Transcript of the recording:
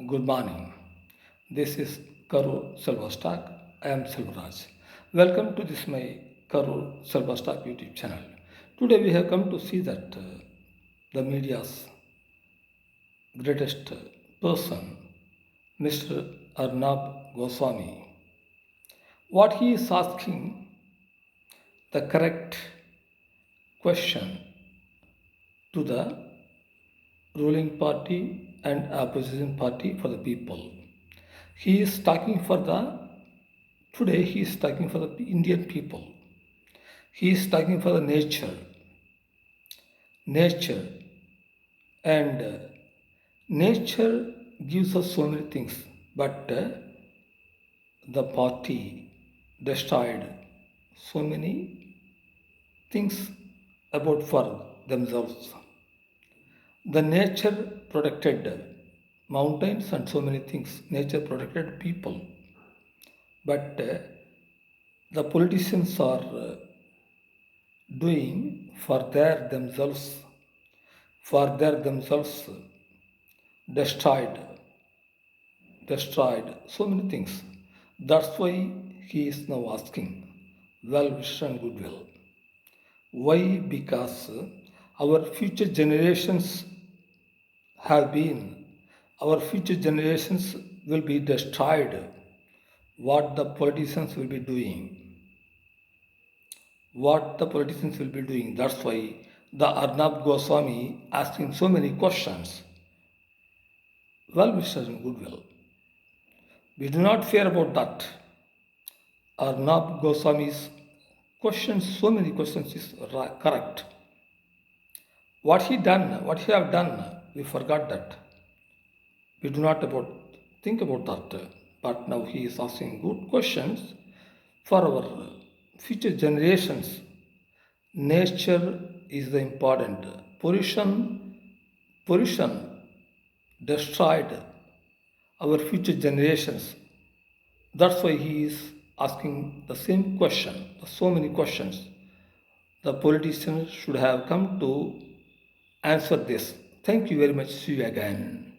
Good morning. This is Karur Silverstock. I am Silveraj. Welcome to this my Karur Silverstock YouTube channel. Today we have come to see that the media's greatest person, Mr. Arnab Goswami, what he is asking the correct question to the ruling party and opposition party for the people. He is talking for the Today he is talking for the Indian people. He is talking for the nature, and nature gives us so many things, but the party destroyed so many things about for themselves. The nature protected mountains and so many things. Nature protected people, but the politicians are doing for themselves destroyed destroyed so many things. That's why he is now asking well wish and goodwill. Why? Because our future generations have been our future generations will be destroyed. What the politicians will be doing, what the politicians will be doing. That's why the Arnab Goswami asking so many questions. Well wishes and goodwill. We do not fear about that. Arnab Goswami's questions, so many questions is correct. What he have done, we forgot that. We do not think about that. But now he is asking good questions for our future generations. Nature is the important. Pollution destroyed our future generations. That's why he is asking the same question, so many questions. The politicians should have come to answer this. Thank you very much. See you again.